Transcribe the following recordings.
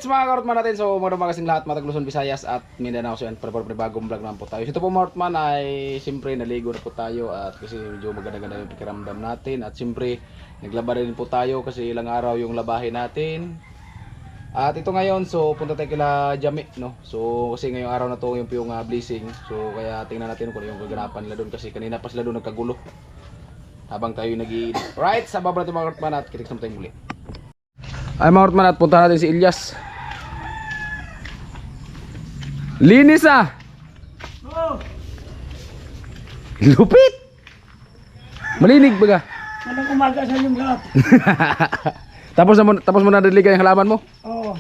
mga karotman natin, so magandang umaga kasing lahat, matag Luzon, Visayas at Mindanao. So yan, para bagong vlog naman po tayo. So ito po mga karotman ay siyempre naligo na po tayo at kasi medyo maganda-ganda yung pakiramdam natin. At siyempre naglaba rin po tayo kasi ilang araw yung labahin natin. At ito ngayon, so punta tayo kila Jami, no? So kasi ngayong araw na to yung blessing. So kaya tingnan natin kung ano yung kaganapan nila doon kasi kanina pa sila doon nagkagulo habang tayo nag-iinit. Right, sa baba natin mga karotman at kitik sa tayong muli. Ay mga karotman at punta natin si Ilyas. Linis ah! Oh, Lupit! Malinig ba ka? anong umaga sa inyong lahat? Tapos mo na diligan yung halaman mo? Oo.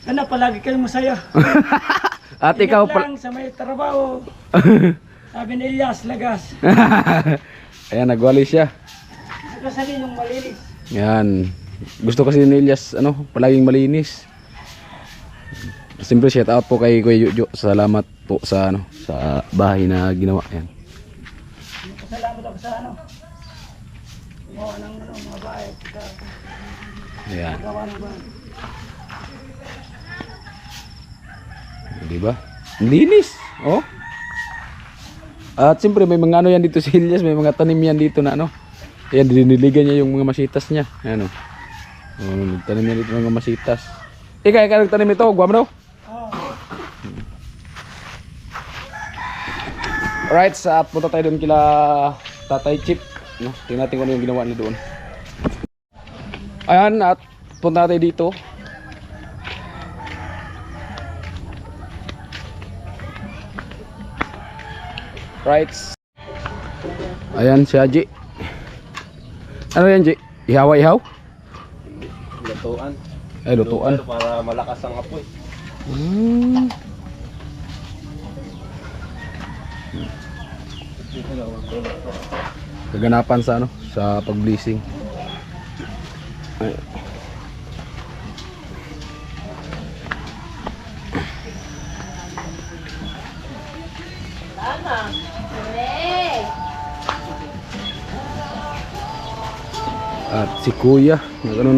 Ano, palagi kayong masaya. At ikaw Ingat lang sa may trabaho. Sabi ni Elias, lagas. Ayan, nagwali siya. Nagkasali yung malinis. Yan. Gusto kasi ni Ilyas, ano, palaging malinis. Siyempre shout out po kay Kuya Jujo. Salamat po sa ano, sa bahay na ginawa. Yan. Salamat ako sa ano. Gawa ng ano, mga bahay. Ayan. Gawa ng bahay. Di ba? Linis. Oh. At siyempre may mga ano yan dito si Ilyas, may mga tanim yan dito na ano. Ayan, diniligan niya yung mga masitas niya. Ayan oh. Oh, tanim niya dito mga masitas. Ikaw nagtanim nito, guwam daw. Alright, sa punta tayo doon kila Tatay Chip, no? Tingnan natin kung ano yung ginawa nila doon. Ayan, at punta tayo dito. Right. Ayan si Haji. Ano yan, Ji? Ihaw-ihaw? Lutuan. Ay, lutuan. Para malakas ang apoy. Kaganapan sa ano, sa pag-blessing. Ay. At si Kuya, nagano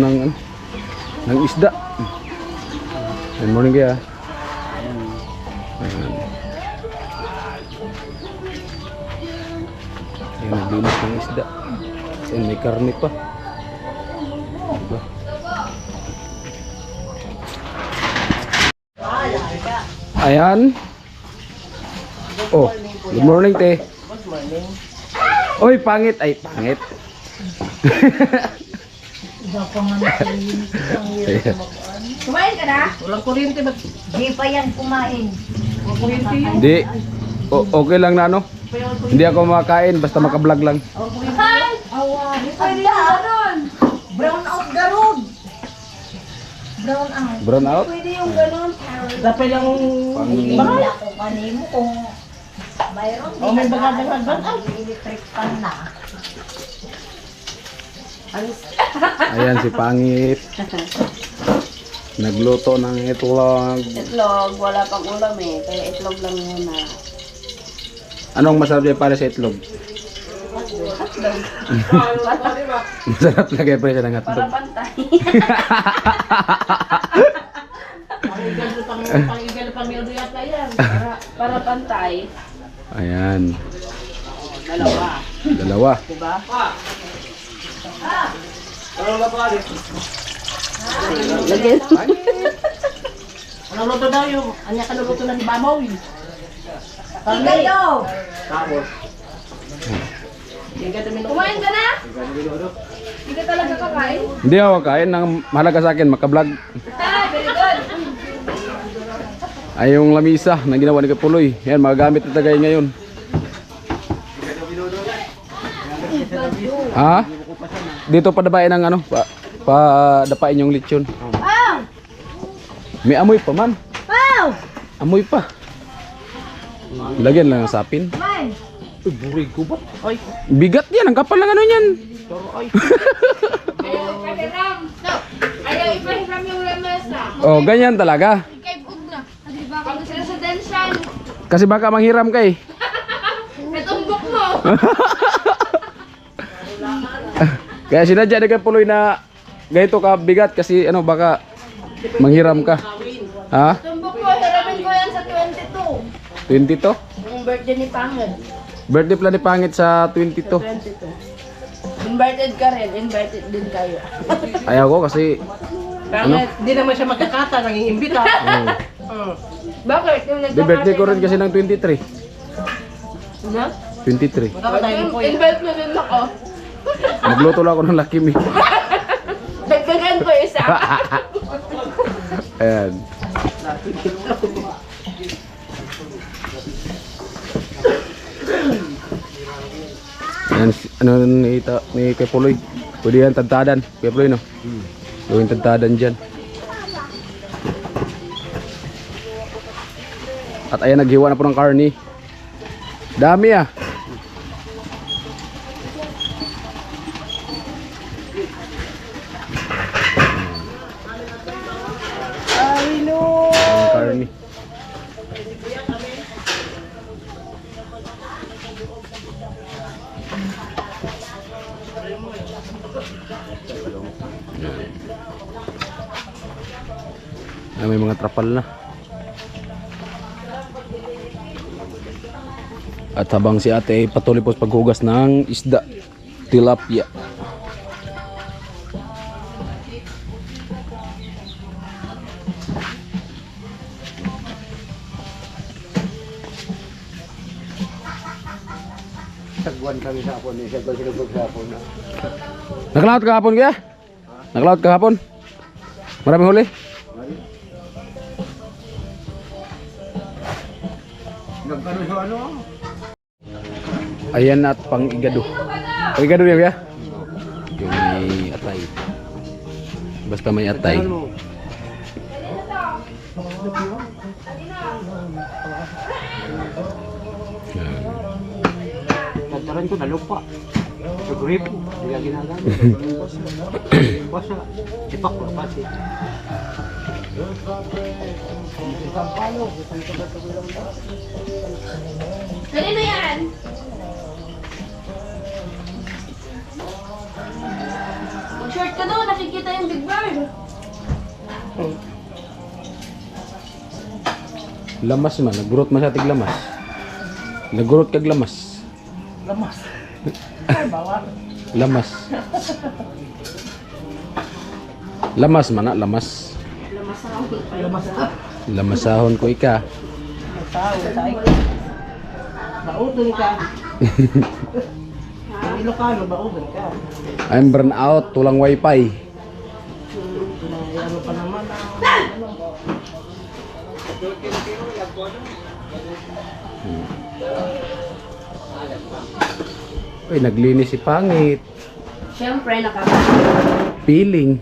ng isda. Good morning Kuya. Ayan. Ayan, naglinis ng isda. Ayan, may karne pa. Diba? Ayan. Oh, good morning te. Good morning. Oy, pangit. Ay, pangit. Iba pa nga nakikinig ang Ayan. Kumain ka na? walang kuryente ba? Di pa yan kumain. Walang kuryente yun. Hindi. Okay lang na ano. Hindi ako makakain basta makablog lang. Hi! Awa, di pwede yung ganon. Brown out garod. Brown out. Brown out? Pwede yung ganon. Dapat lang Hindi ako kanimo kung mayroon Oh, may baga-baga. Brown out. electric pan na. Ayan si Pangit. Nagluto ng itlog. Itlog, wala pang ulam eh. Kaya itlog lang muna. Anong masarap niya para sa itlog? Hotdog. Masarap lagay pa siya ng Para hotdog. pantay. Pang-igal pang mildo yata yan. Para pantay. Ayan. Dalawa. Dalawa. Diba? Lagyan. Ano luto daw yung? Anya ka luto ng babaw yun. Kayo! Kumain ka na? Hindi ka talaga kakain? Hindi ako kain. Ang mahalaga sa akin, makablog. Ah, very good. Ay yung lamisa na ginawa ni Kapuloy. Yan, magagamit na tagay ngayon. Ha? Dito padabain ng ano, padapain yung lechon. Wow! May amoy pa man. Wow! Amoy pa. Lagyan lang ng sapin. Man! Uy, burig ko ba? Ay, bigat yan. Ang kapal ng ano yan. Kadiram. Ayaw ipahiram yung lamesa. Oh, ganyan talaga. Kay Bugna. Pag residential. Kasi baka manghiram ka eh. Natumbok mo. Kaya sinadya ni Kapuloy na ganito ka bigat kasi ano baka Manghiram ka. Ha? Tumbok ko, hiramin ko yan sa 22. 22? Yung birthday ni Pangit. Birthday pala ni Pangit sa 22. 22. Invited ka rin, invited din kayo. Ayaw ko kasi Pangit, di naman siya magkakata, nangiimbita. Bakit? Yung di birthday ko rin kasi ng 23. Na? 23. Magkakatayin mo po yan. Invite mo din ako. Magluto lang ako ng Lucky Me. Dagdagan ko isa. Ayan. Ayan, ano ni kay Puloy. Pwede yan tadtadan. Kay Puloy, no? Gawing tadtadan dyan. At ayan, naghiwa na po ng karni. Dami ah. Ay, no! Ang karni. Ay, may mga trapal na. At habang si ate ay patuloy po sa paghugas ng isda, tilapia. Sagwan kami sa hapon eh. Sagwan sinugog sa hapon na. Nakalaot kahapon kaya? Nakalaot kahapon? Maraming huli? Nagkano sa ano? Ayan at pang igado. Pang igado yan kaya? Yung may atay. Basta may atay. Tataran ko na lupa. Sa grip. Hindi ginagamit. Basta. Sipak ko pati. Kanino yan? Mag-short ka doon, nakikita yung Big Bird. Lamas man, nagurot man sa ating lamas. Nagurot kag lamas. Lamas. Ay, bawal. Lamas. Lamas man na, lamas. Lamas ka. Lamasahon ko ika. Tao, tayo. Baudon ka. Ang Ilocano, baudon ka. I'm burn out, tulang wifi. Ano pa naman ang... Uy, naglinis si Pangit. Siyempre, Feeling.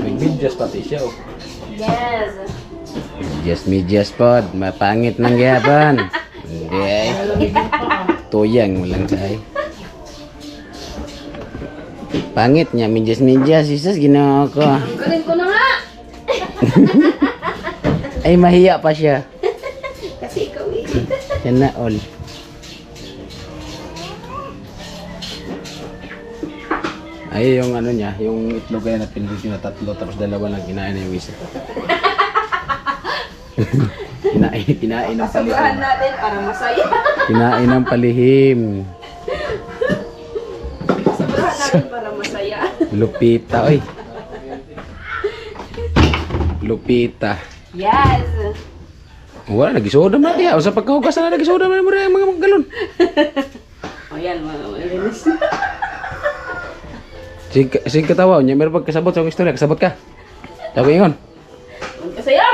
May medyas pati siya oh. Yes. Medyas pod. Mapangit ng gyapon. Hindi ay. Tuyang mo lang tayo. Pangit niya, medyas. Isus, ginawa ko. Galing ko na nga. Ay, mahiya pa siya. Kasi ikaw eh. Yan na all. Ay, yung ano niya, yung itlog kaya na pinili na tatlo, tapos dalawa lang kinain na yung isa. Kinain ng Sabahan palihim. natin para masaya. Kinain ng palihim. Sabahan natin para masaya. Lupita, oy. Lupita. Yes. Wala, nagisoda man diya. O sa pagkahugas na nagisoda man mo rin ang mga galon. O yan, malinis. Sige katawa, niya meron pagkasabot sa akong istorya. Kasabot ka. Tago ingon. Huwag kasaya.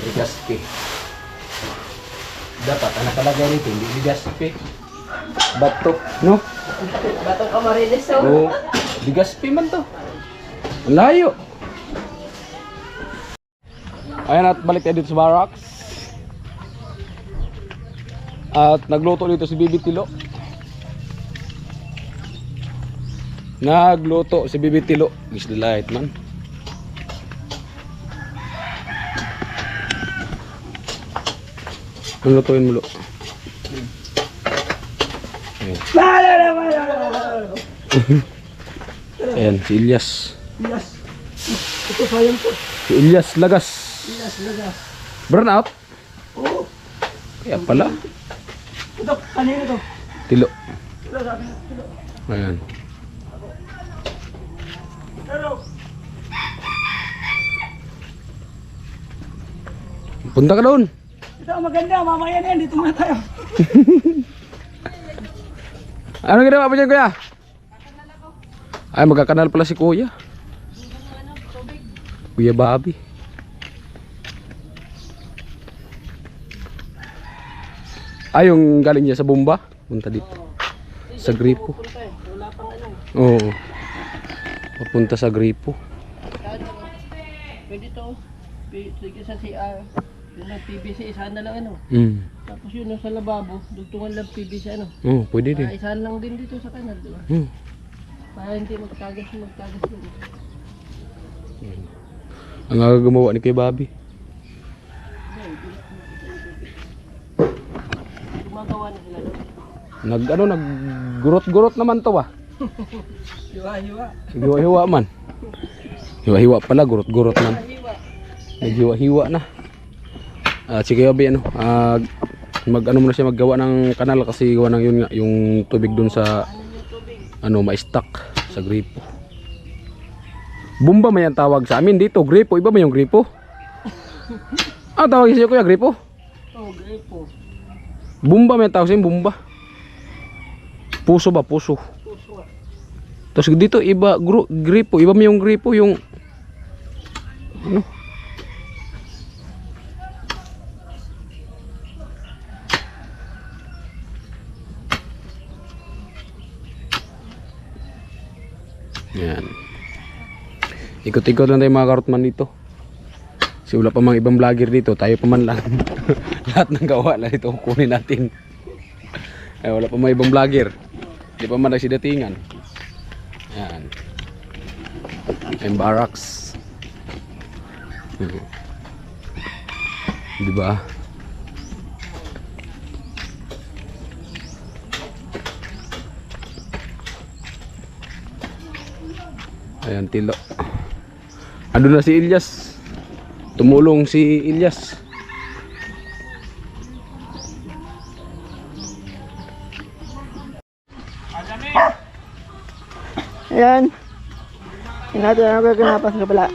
Rigaspi. Dapat ang nakalagay rito, hindi Rigaspi. Bato, no? Batong kamarilis so. Oo. Rigaspi man to. Ang layo. Ayan at balik tayo dito sa barracks. At nagluto dito si Bibi Tilo. Nagluto si Bibi Tilo. Is the light man. Lutuin mo, Lo. Ayan, si Ilyas. Yes. Ito sayang po. Si Ilyas Lagas. Yes, lagas. Burn out? Oo. Kaya pala. Ito, kanina to. Tilo. Ito sabi na. Ito. Ayan. Hello. Punta ka doon. Ito ang maganda, mamaya na yan. Dito muna tayo. Ano ginawa mo dyan, kuya? Ay, magkakanal pala si kuya. Kuya Bobby. Ay, yung galing niya sa bomba. Punta dito. Sa gripo. Oo. Papunta sa gripo. Pwede to. Sige sa CR. Yun lang PVC, isahan na lang ano. Tapos yun sa lababo, dugtungan lang PVC ano. Oo, pwede din. Isahan lang din dito sa kanal, di ba? Para hindi magtagas dun. Ang gumawa ni Kuya Bobby. Gumagawa na sila doon. Naggurot-gurot naman to ba? Hiwa-hiwa. Hiwa-hiwa man. Hiwa-hiwa pala, gurot-gurot man. Naghiwa-hiwa na. Si Kuya Bobby mag-ano muna siya maggawa ng kanal kasi gawa ng yun nga yung tubig dun sa ma-stuck sa gripo. Bumba man yan tawag sa amin dito, gripo. Iba ba yung gripo? Tawag siya Kuya, gripo? Oh, gripo. Bumba man tawag sa amin, bumba. Puso ba? Puso. Puso. Tapos dito iba gripo, iba man yung gripo yung ano? Yan. Ikot-ikot lang tayo mga karotman dito. Kasi wala pa mga ibang vlogger dito. Tayo pa man lang. Lahat ng gawa lang ito kunin natin. Ay, wala pa mga ibang vlogger. Hindi pa man nagsidatingan. Yan. Barracks. Diba? Ayan, tilo. Ando na si Ilyas. Tumulong si Ilyas. Ayan. Tingnan natin ang gaganapan sa kabila.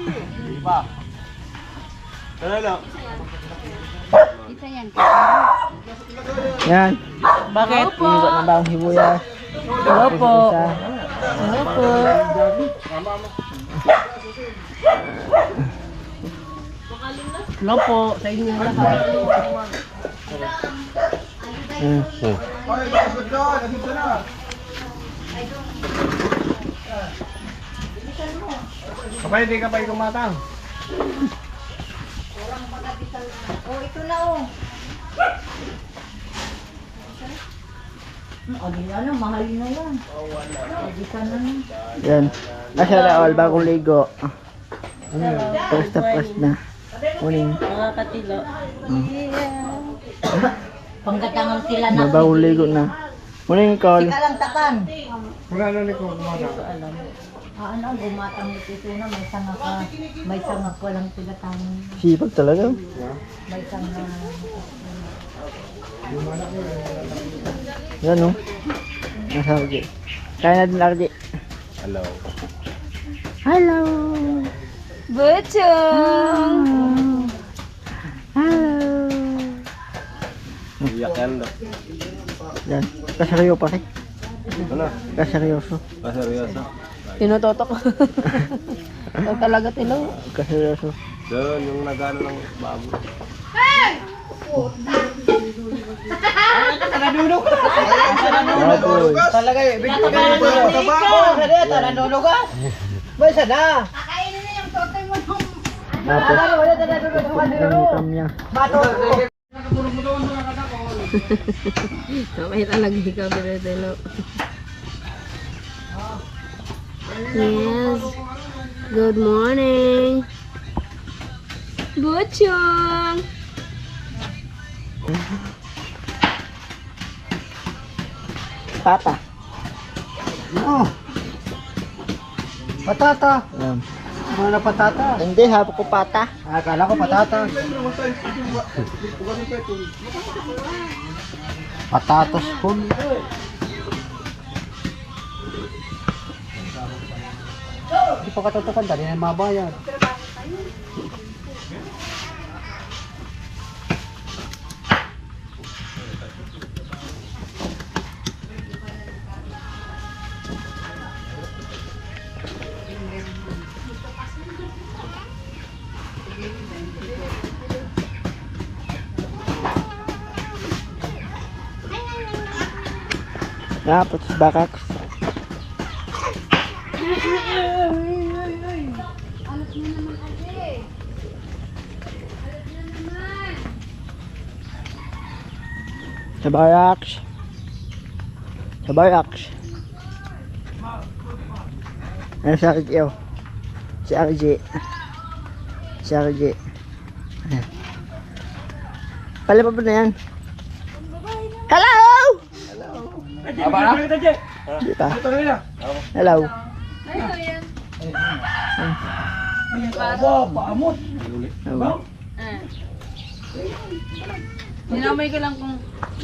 Yan. Bakit? Inugot ng bagong hibuyas. Hello po. Hello po. Hello po. Sa inyo lahat. Kapay, di ka pa ikumatang. Oh, ito na oh. Ano, mahal na yan. Pwede ka na. Yan. Asya na all, bagong ligo. First na first na. Morning. Mga katilo. Panggatangan sila na. Bagong ligo na. Morning, call. Ika lang takan. Wala na ni ko kumatang. Ano, gumatang ito na. May sanga ko lang sila tanong. Sipag talaga. May sanga. Yan oh. Nasa RJ. Kaya na din RJ. Hello. Hello. Butchong! Hello. Iyak yan do. Yan. Kasaryo pa rin. Ano? Kasaryoso. Seryoso. Tinutotok. Ito talaga tilo. Kasaryoso. Doon yung nagano ng baboy. Baboy. Talaga eh. Bigyan ka na dito. Sa nanulugas. May sana. Kakainin na yung totoy mo nung... Tapos. Ang kamya. May talaga ikaw tilo. Yes. Good morning. Butchong! Pata. Oh. Patata. Yan. Mga patata. Hindi, hapon ko pata. Akala ko patata. Patatos po. Hindi pa katutukan, dali na mabayad. Dapat bakak. Sabayaks. Sabayaks. Ano si RJ? Si RJ. Si RJ. Ayan. Pala pa ba na yan? Hello! Aba na? Di pa. Hello. Ano yan? Paamot. Hello. Ninamay ko lang kung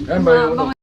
Yan ba yung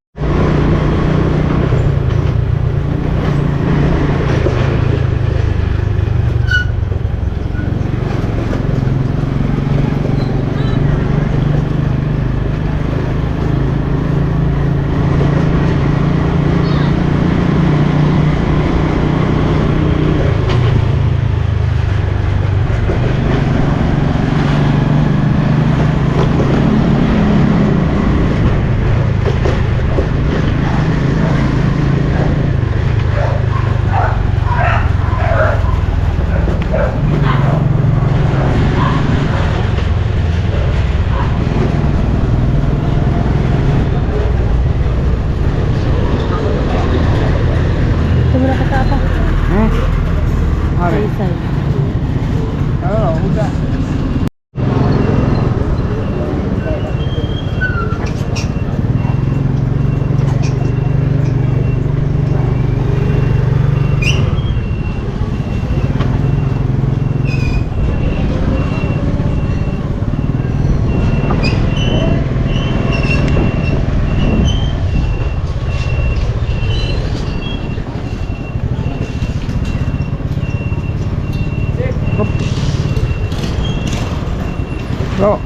Bro.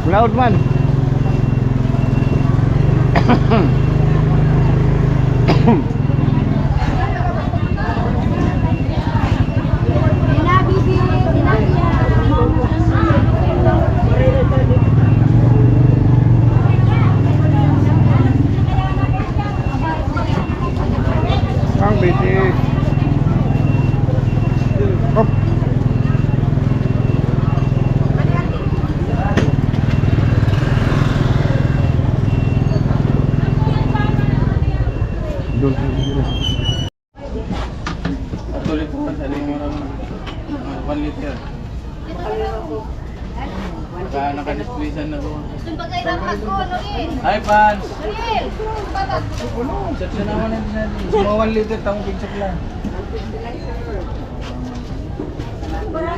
Loud man. Ang busy. Hop. Tuloy po sa linggo ng 1 liter. Naka-displayan na ko. Hi, Pans! Chat siya naman natin natin. Mga 1 liter, tamang pigsak lang.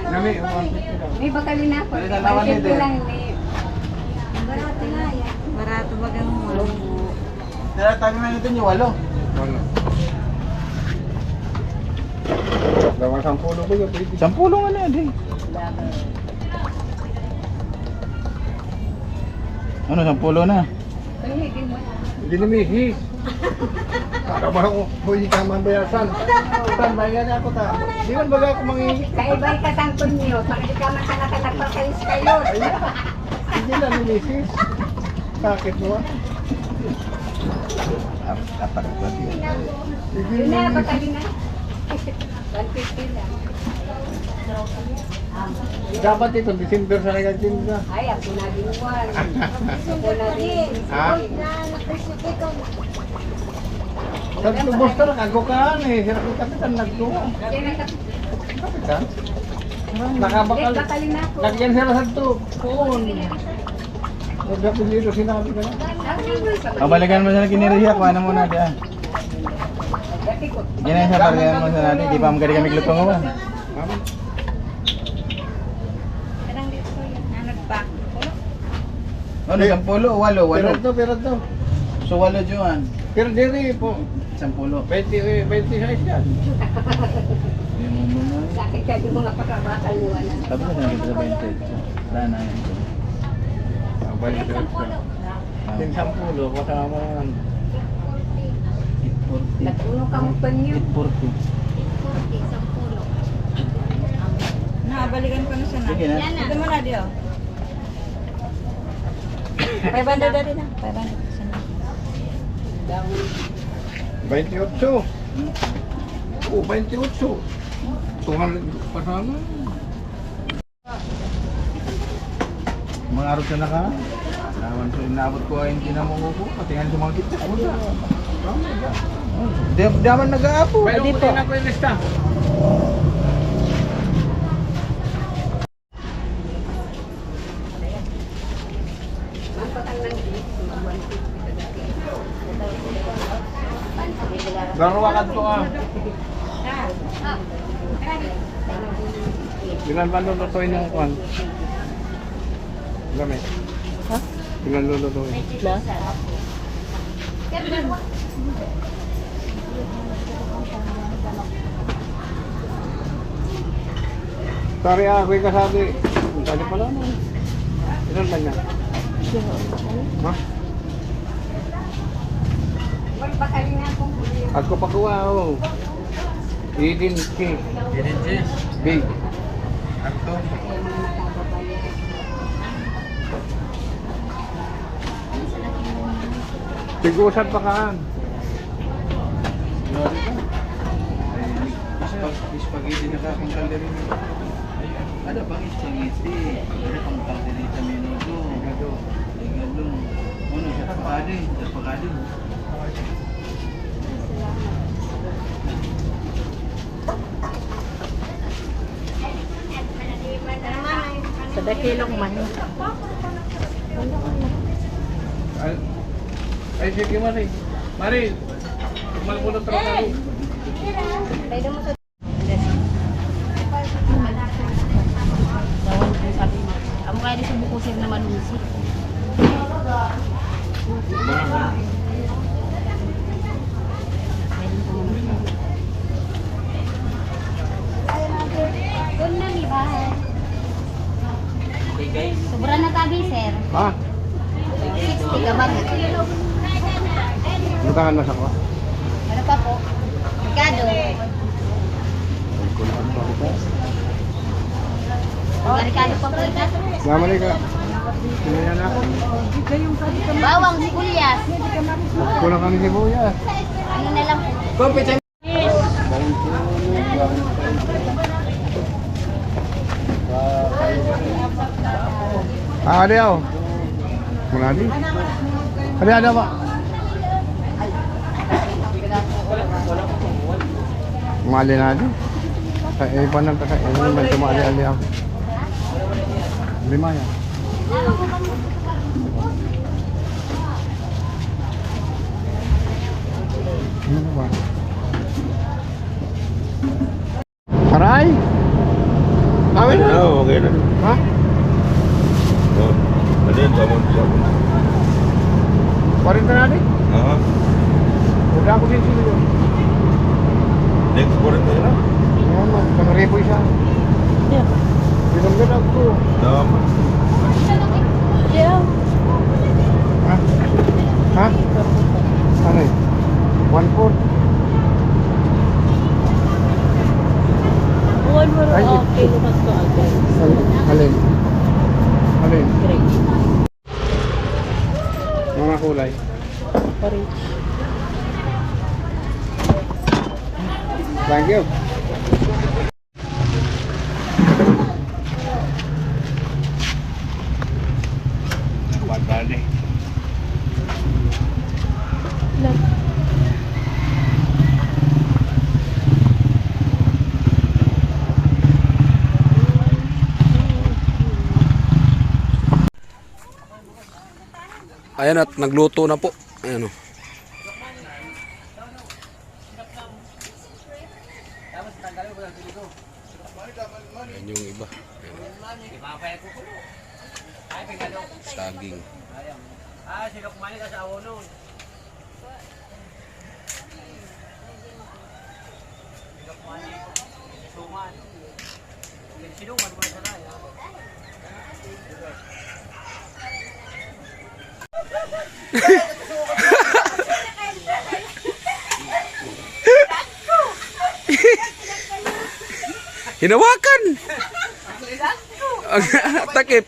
Nami, May bakali na ako. Balikan na 1 liter. Barato na yan. Barato bagang mo. Kaya tabi na natin yung 8. Gawang 10 ba yun? 10 nga na din. Ano, 10 na? Hindi na may his. Para ba ako, huwag ka mabayasan. Tan, bayan niya ako ta. Di man baga ako mangi. Kaibay ka tangkon niyo. Bakit ka man ka nakatagpakalis kayo? Hindi na ni misis. Sakit mo ah. Dapat ba yun? Yun na, bakali na. 150 lang. Dapat ito, December sa nagagtinda. Ay, ako na ginuwan. Ako na din. Ha? Sabi ko, boss na kagukaan eh. Sira ko kapitan nagtuwa. Kapitan? Nakabakal. Bakali na ako. Lagyan sila sa ito. Poon. Nagapin dito, sinabi ka na. Kabalikan mo sa kiniriya, kuha na muna dyan. Yan ang sa parang mo sa natin, di pa magkari kami lutong mo. Ano, 10, 8. Pero to. So 8 Juan. Pero diri po. 10. 26 yan. Sakit kayo mga pagkabakal nyo. Sabi ko na kita 20. Dana yan. Balik diretso. Yung 10 kasama yan. 840. Nagpuno ka mo pa niyo. 840. Nakabalikan ko na siya na. Sige na. Ito mo na diyo. 500 na rin na. 500. 28. Oh, 28. 200 kasama. Mga araw siya na ka. Naman so inabot ko ay hindi na mo ko. Patingan sa mga kita. Daman nag-aapo. Pero kung na ko yung lista. Garawakan to ka. Bilan ba lulutuin yung kwan? Gamit. Ha? Bilan lulutuin? Sorry ako yung kasabi. Sabi pala no. Ilan ba niya? Ha? Ako pa kuha oh. Idin ki. Big. Ako. Tigusan pa kaan. Spaghetti na ka kung kalderin. Ada bang spaghetti? Ada pang kalderita menudo. Igado. Ano siya pakade? Pakade. Sa dakilong man. Ay sige Mari. Mari. Malpulot ra ka. Amo kaya di sa buko sir na manusi. Doon na ni ba? Sobra na tabi, sir. Ha? 60 ka ba? Mutahan na sa ko. Ano pa po? Magkado? Magkado pa po ito? Gamali ka. Sino yan na? Bawang sibuyas. Kulang kami sibuyas. Ano na lang po? Ah, ada yaw. Mula di. Ada Pak. Mali na di. Kaya iba na kaya ini bantu mali ako. 5 ya. Ano ba? Aray? Kami na? Oo, okay na. Ha? Oh, ano yun? Sabon. 40 na di? Aha. Udah aku din sila yun. Next 40 na. Ano, 1,000 isa. Binunggad ako. Tama. Ha? Ha? Ano eh? 1/4. Ay, alin? Alin? Mga kulay. Thank you. Balik. Ayan at nagluto na po. Ayan o. Yan yung iba. Saging. Sino kumali ka sa ulo? Suman. Sinuman mo na sana. Hinawakan! Ang takip.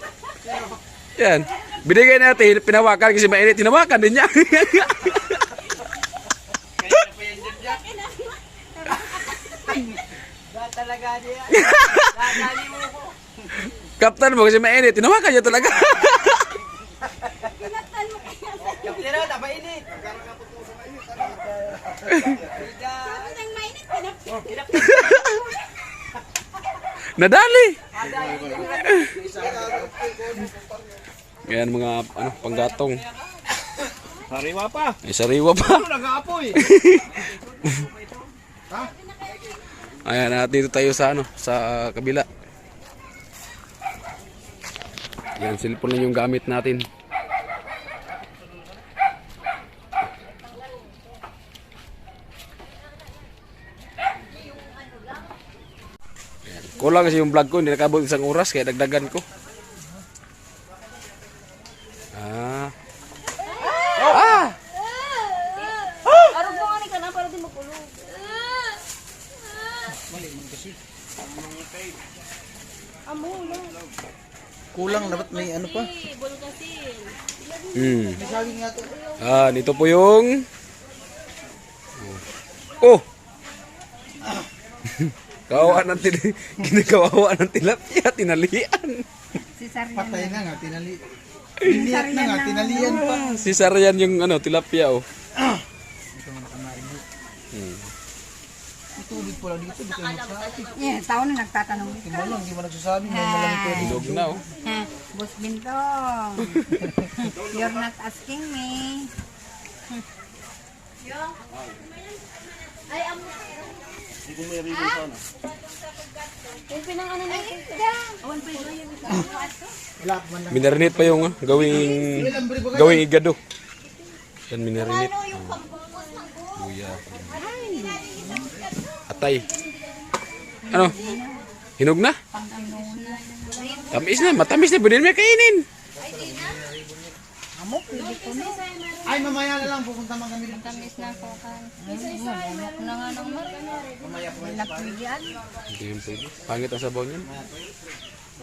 Yan. Binigay natin, pinawakan kasi mainit. Hinawakan din niya. Talaga niya. Dadali mo ko. Kaptan mo kasi mainit. Hinawakan niya talaga. Kaptero, napainit. Nadali. Yan mga panggatong. Sariwa pa. Ay sariwa pa. Nag-aapoy. Ayan, dito tayo sa sa kabila. Yan, cellphone na yung gamit natin. Ayan. Kulang kasi yung vlog ko, hindi nakabot isang oras kaya dagdagan ko. Arog mo nga ni ka na para di makulog. Kulang dapat may ano pa. Hmm. May saging nga to. Dito po yung kawawa ng ginagawa ng tilapia, tinalian. Patay na nga, tinali. Tinalian na nga, tinalian pa. Si Sarian yung tilapia May tubig pala dito, di kayo magsabi. Tao na nagtatanong dito. Di ba lang, di mo nagsasabi, may malamig pwede. Ilog na Boss Bintong, you're not asking me. Ay, amo. Yung pinang-ano natin. Awan pa yun. Wala pa man lang. Minarinate pa yung gawing igado. Yan minarinate. Luya. Atay. Ano? Hinog na? Tamis na, matamis na. Pwede na kainin. Ay, mamaya na lang, pupunta man kami dito. Tamis na po kan. Mamok na nga nang malapilian. Hindi yun pwede. Pangit ang sabaw niyan.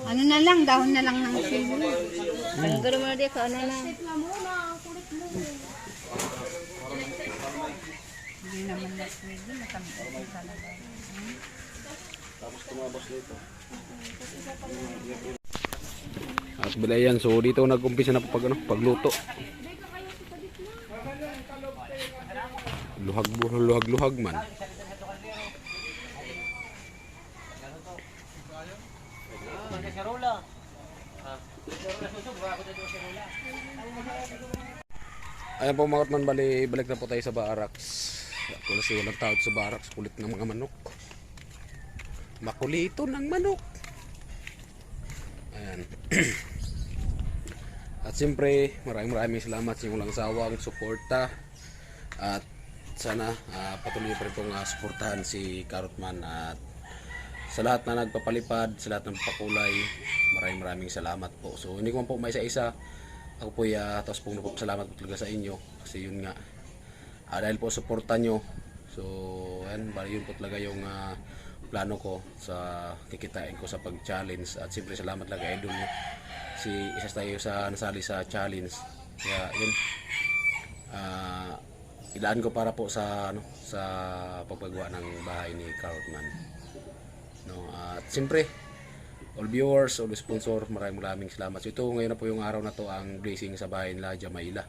Ano na lang, dahon na lang ng sili. Ang gano'n mo na di ka, ano na. Hindi naman na pwede, matamis talaga. At bila yan, so dito nag-umpisa na pagluto. Luhag man. Ayan po mga man, balik na po tayo sa barracks. Kasi walang tao sa barracks, kulit ng mga manok. Makulito ng manok. Ayan. At siyempre, maraming salamat sa inyong lang sawang suporta. At sana patuloy pa rin pong suportahan si Carrotman. At sa lahat na nagpapalipad, sa lahat ng pakulay, maraming salamat po. So hindi ko man po maisa-isa. Ako po tapos pong salamat po talaga sa inyo. Kasi yun nga, dahil po suporta nyo. So ayan, bali yun po talaga yung plano ko sa kikitain ko sa pag-challenge. At siyempre salamat lang kay Idol mo. Isa tayo sa nasali sa challenge. Kaya yun, ilaan ko para po sa sa pagpagawa ng bahay ni Carrotman. At siyempre all viewers, all sponsor, maraming salamat. So ito ngayon na po yung araw na to, ang blessing sa bahay nila Jamaila.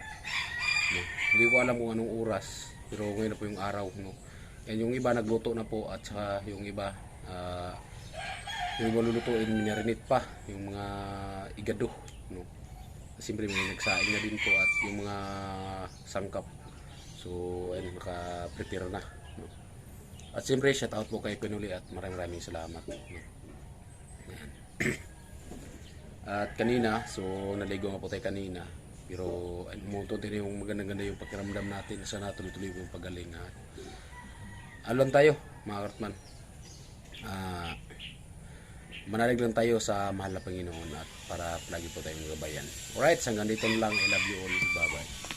Hindi ko alam kung anong oras, pero ngayon na po yung araw. Yan, yung iba nagluto na po, at saka yung iba yung iba lulutuin, minarinate pa yung mga igado. Siyempre may nagsaing na din po, at yung mga sangkap. So ayun, naka-prepare na. At siyempre shout out po kay Pinuli, at maraming salamat. Ayan. At kanina, so naligo nga po tayo kanina. Pero umutot din yung maganda-ganda yung pakiramdam natin. Sana tuloy-tuloy yung pagaling. At alon tayo, mga Kartman. Manalig lang tayo sa mahal na Panginoon at para lagi po tayong gabayan. Alright, hanggang dito lang. I love you all. Bye-bye.